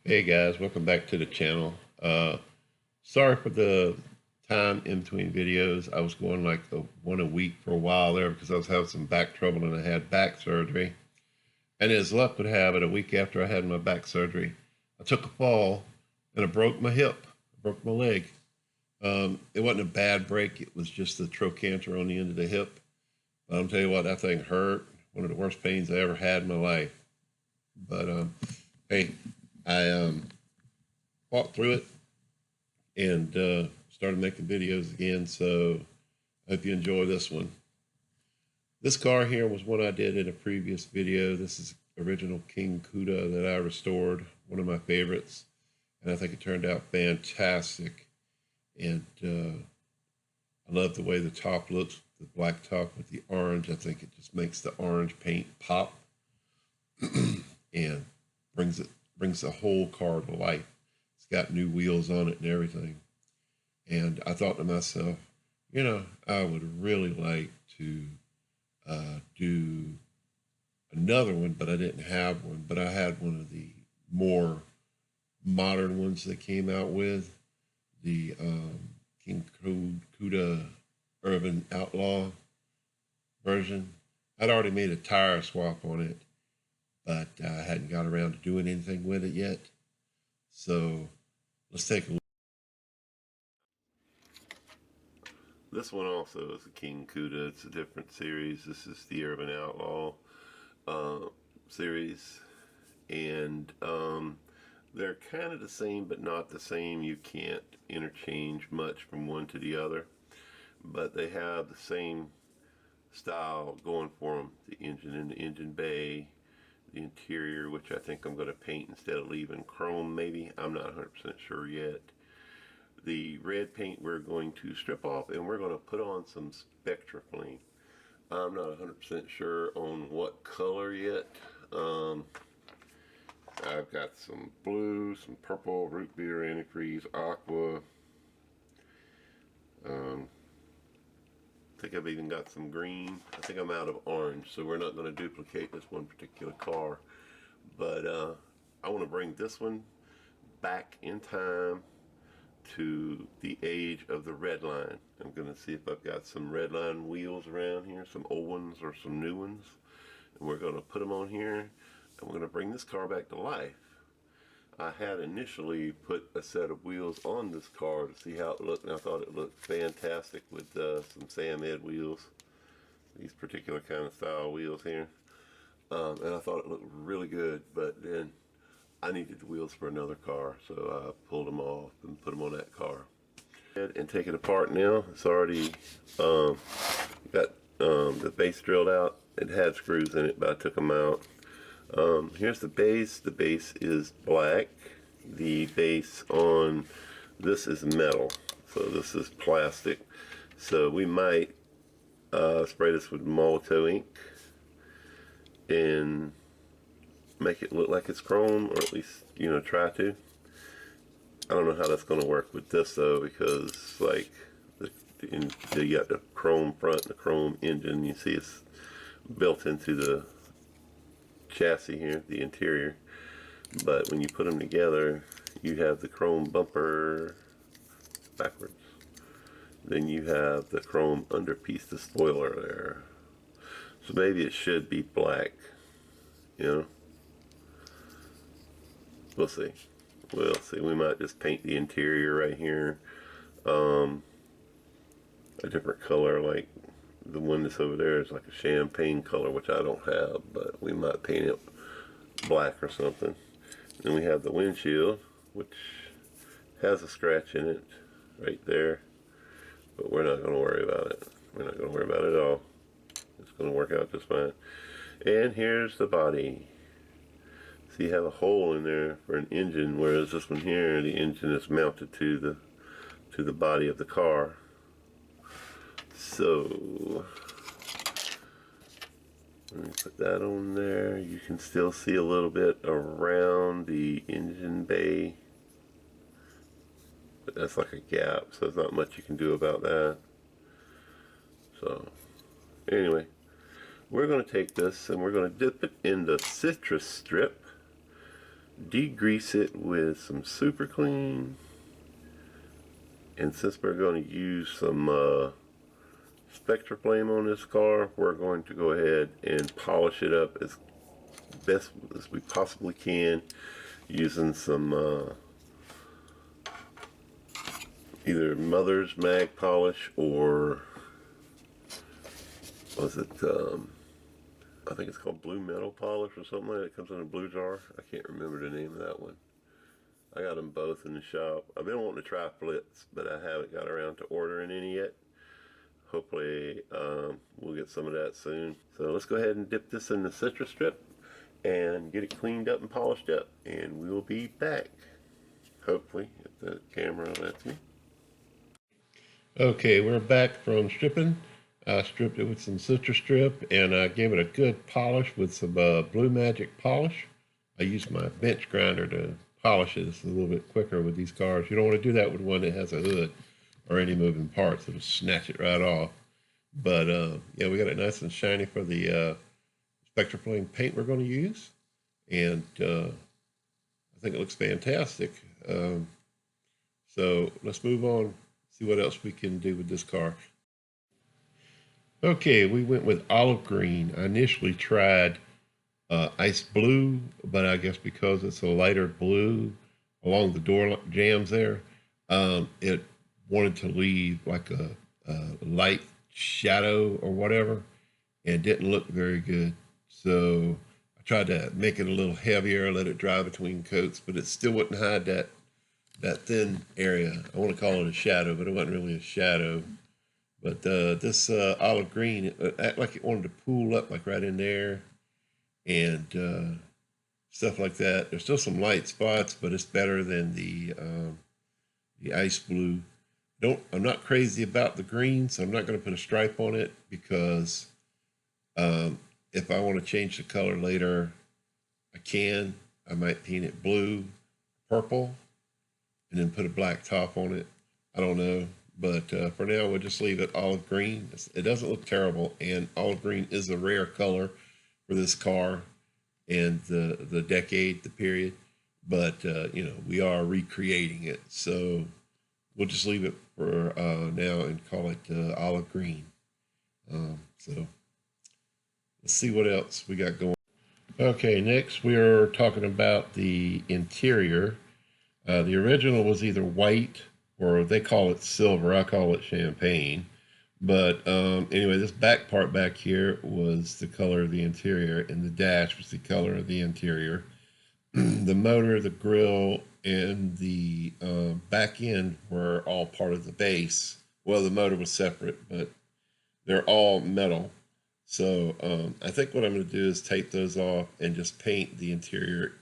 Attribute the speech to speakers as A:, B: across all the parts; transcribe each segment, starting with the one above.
A: Hey guys, welcome back to the channel. Sorry for the time in between videos. I was going like one a week for a while there because I was having some back trouble and I had back surgery. And as luck would have it, a week after I had my back surgery, I took a fall and I broke my hip. I broke my leg. It wasn't a bad break. It was just the trochanter on the end of the hip. But I'm telling you what, that thing hurt. One of the worst pains I ever had in my life. But hey, I fought through it and started making videos again. So I hope you enjoy this one. This car here was one I did in a previous video. This is original King Kuda that I restored, one of my favorites, and I think it turned out fantastic. And I love the way the top looks, the black top with the orange. I think it just makes the orange paint pop and brings the whole car to life. It's got new wheels on it and everything. And I thought to myself, you know, I would really like to do another one, but I didn't have one. But I had one of the more modern ones that came out with the King Kuda Urban Outlaw version. I'd already made a tire swap on it, but I hadn't got around to doing anything with it yet. So let's take a look. This one also is a King Kuda. It's a different series. This is the Urban Outlaw series, and they're kind of the same but not the same. You can't interchange much from one to the other, but they have the same style going for them. The engine in the engine bay, the interior, which I think I'm going to paint instead of leaving chrome maybe. I'm not 100% sure yet. The red paint we're going to strip off and we're going to put on some Spectra Flame. I'm not 100% sure on what color yet. I've got some blue, some purple, root beer, antifreeze, aqua. I think I've even got some green. I think I'm out of orange, so we're not going to duplicate this one particular car. But I want to bring this one back in time to the age of the red line. I'm going to see if I've got some red line wheels around here, some old ones or some new ones. And we're going to put them on here, and we're going to bring this car back to life. I had initially put a set of wheels on this car to see how it looked, and I thought it looked fantastic with some Sam Ed wheels, these particular kind of style wheels here. And I thought it looked really good, but then I needed the wheels for another car, so I pulled them off and put them on that car. And take it apart now. It's already got the base drilled out. It had screws in it, but I took them out. Here's the base. The base is black. The base on this is metal, so this is plastic. So we might spray this with Molto ink and make it look like it's chrome, or at least, you know, try to. I don't know how that's going to work with this though, because like you got the chrome front and the chrome engine. You see it's built into the chassis here, the interior. But when you put them together, you have the chrome bumper backwards. Then you have the chrome underpiece, the spoiler there. So maybe it should be black, you know. We'll see. We'll see. We might just paint the interior right here a different color, like the one that's over there is like a champagne color, which I don't have, but we might paint it black or something. Then we have the windshield, which has a scratch in it right there, but we're not going to worry about it. We're not going to worry about it at all. It's going to work out just fine. And here's the body. So you have a hole in there for an engine, whereas this one here, the engine is mounted to the body of the car. So let me put that on there. You can still see a little bit around the engine bay, but that's like a gap, so there's not much you can do about that. So anyway, we're going to take this and we're going to dip it in the citrus strip, degrease it with some super clean, and since we're going to use some Spectra Flame on this car, we're going to go ahead and polish it up as best as we possibly can using some either Mother's Mag polish or was it I think it's called Blue Metal polish or something like that. It comes in a blue jar. I can't remember the name of that one. I got them both in the shop. I've been wanting to try Flitz, but I haven't got around to ordering any yet. Hopefully we'll get some of that soon. So let's go ahead and dip this in the citrus strip and get it cleaned up and polished up, and we'll be back. Hopefully, if the camera lets me. Okay, we're back from stripping. I stripped it with some citrus strip, and I gave it a good polish with some Blue Magic polish. I used my bench grinder to polish it. It's a little bit quicker with these cars. You don't want to do that with one that has a hood or any moving parts. It'll snatch it right off. But yeah, we got it nice and shiny for the Spectra Flame paint we're going to use, and I think it looks fantastic. So let's move on, see what else we can do with this car. Okay, we went with olive green. I initially tried ice blue, but I guess because it's a lighter blue along the door jambs there, it wanted to leave like a light shadow or whatever, and didn't look very good. So I tried to make it a little heavier, let it dry between coats, but it still wouldn't hide that thin area. I want to call it a shadow, but it wasn't really a shadow. But this olive green, it acted like it wanted to pool up like right in there, and stuff like that. There's still some light spots, but it's better than the ice blue. I'm not crazy about the green, so I'm not going to put a stripe on it because if I want to change the color later, I can. I might paint it blue, purple, and then put a black top on it. I don't know. But for now, we'll just leave it olive green. It doesn't look terrible, and olive green is a rare color for this car and the decade, the period. But, you know, we are recreating it. So we'll just leave it for now and call it olive green. So let's see what else we got going. Okay, next we are talking about the interior. The original was either white or they call it silver. I call it champagne. But anyway, this back part back here was the color of the interior, and the dash was the color of the interior. The motor, the grill, and the back end were all part of the base. Well, the motor was separate, but they're all metal. So I think what I'm going to do is take those off and just paint the interior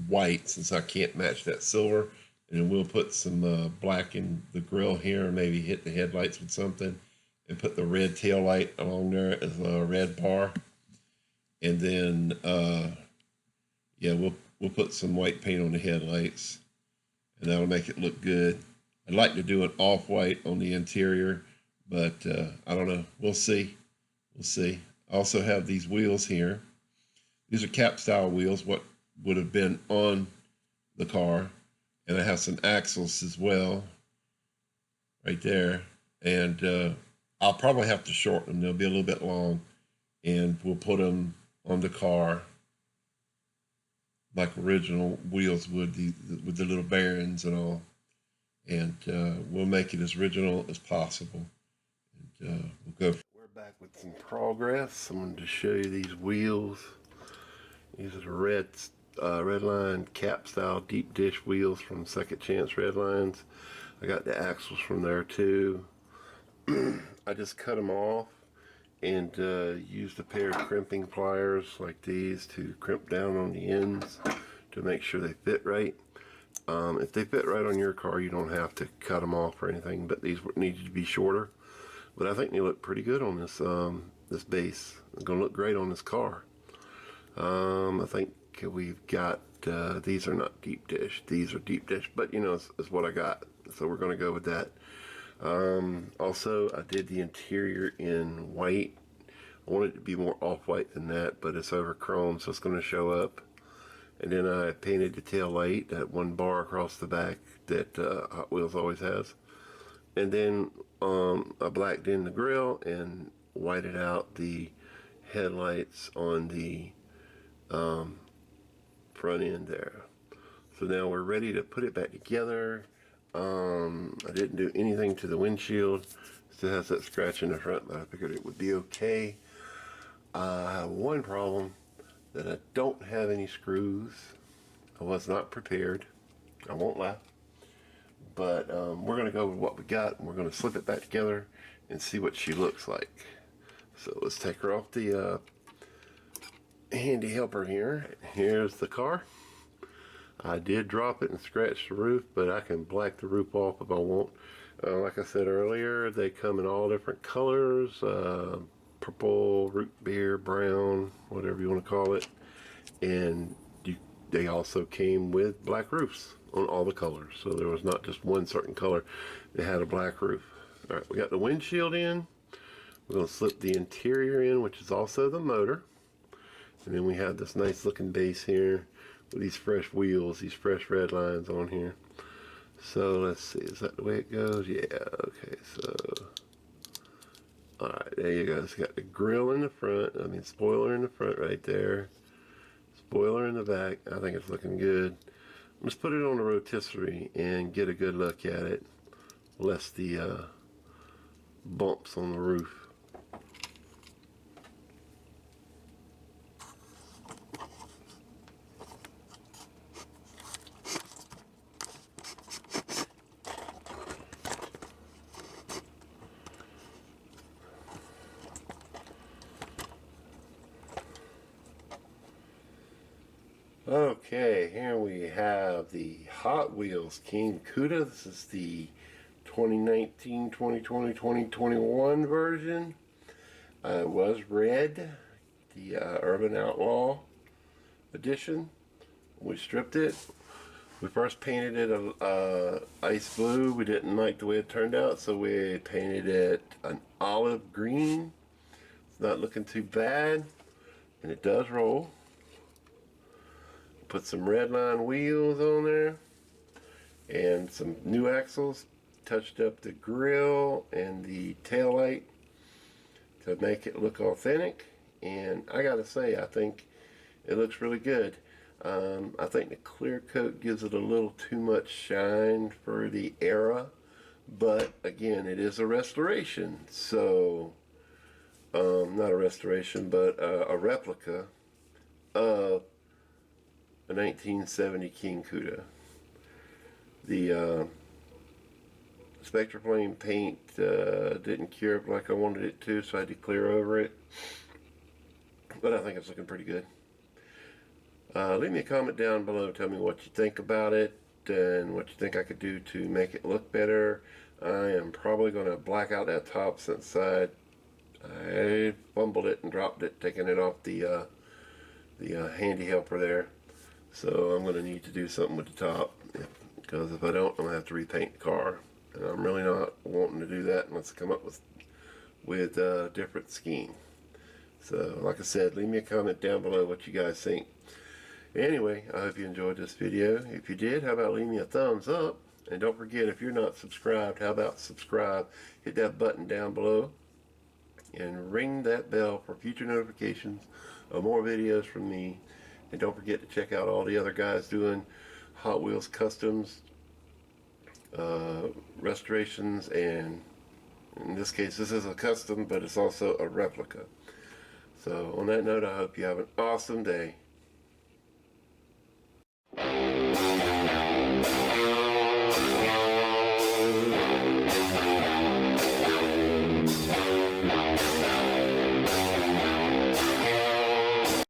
A: white, since I can't match that silver. And then we'll put some black in the grill here, maybe hit the headlights with something, and put the red tail light along there as a red bar. And then, yeah, we'll put some white paint on the headlights, and that'll make it look good. I'd like to do an off-white on the interior, but I don't know. We'll see. We'll see. I also have these wheels here. These are cap-style wheels, what would have been on the car. And I have some axles as well, right there. And I'll probably have to shorten them. They'll be a little bit long. And we'll put them on the car like original wheels would, with the little bearings and all. And we'll make it as original as possible. And we'll go. We're back with some progress. I'm going to show you these wheels. These are the Redline cap style deep dish wheels from Second Chance Redlines. I got the axles from there too. I just cut them off and used a pair of crimping pliers like these to crimp down on the ends to make sure they fit right. If they fit right on your car, you don't have to cut them off or anything, but these needed to be shorter. But I think they look pretty good on this this base. They're gonna look great on this car. I think we've got these are not deep dish. These are deep dish, but you know, it's what I got. So we're gonna go with that. Also, I did the interior in white. I wanted it to be more off-white than that, but it's over chrome, so it's gonna show up. And then I painted the tail light, that one bar across the back that Hot Wheels always has. And then I blacked in the grill and whited out the headlights on the front end there. So now we're ready to put it back together. I didn't do anything to the windshield. Still has that scratch in the front, but I figured it would be okay. I have one problem, that I don't have any screws. I was not prepared. I won't lie. But we're going to go with what we got, and we're going to slip it back together and see what she looks like. So let's take her off the handy helper here. Here's the car. I did drop it and scratch the roof, but I can black the roof off if I want. Like I said earlier, they come in all different colors. Purple, root beer, brown, whatever you want to call it. And they also came with black roofs on all the colors. So there was not just one certain color. They had a black roof. All right, we got the windshield in. We're going to slip the interior in, which is also the motor. And then we have this nice looking base here with these fresh wheels, these fresh red lines on here. So let's see, is that the way it goes? Yeah, okay, so alright, there you go. It's got the grill in the front, spoiler in the front right there. Spoiler in the back. I think it's looking good. Let's put it on the rotisserie and get a good look at it. Less the bumps on the roof. Okay, here we have the Hot Wheels King Kuda. This is the 2019, 2020, 2021 version. It was red, the Urban Outlaw edition. We stripped it. We first painted it ice blue. We didn't like the way it turned out, so we painted it an olive green. It's not looking too bad, and it does roll. Put some red line wheels on there and some new axles. Touched up the grill and the tail light to make it look authentic. And I gotta say, I think it looks really good. I think the clear coat gives it a little too much shine for the era, but again, it is a restoration. So, not a restoration, but a replica of a 1970 King Kuda. The Spectraflame paint didn't cure up like I wanted it to, so I had to clear over it. But I think it's looking pretty good. Leave me a comment down below. Tell me what you think about it and what you think I could do to make it look better. I am probably going to black out that top since I fumbled it and dropped it, taking it off the handy helper there. So I'm going to need to do something with the top, because if I don't, I'm going to have to repaint the car. And I'm really not wanting to do that unless I come up with a different scheme. So like I said, leave me a comment down below what you guys think. Anyway, I hope you enjoyed this video. If you did, how about leave me a thumbs up? And don't forget, if you're not subscribed, how about subscribe? Hit that button down below and ring that bell for future notifications of more videos from me. And don't forget to check out all the other guys doing Hot Wheels customs, restorations, and in this case, this is a custom, but it's also a replica. So on that note, I hope you have an awesome day.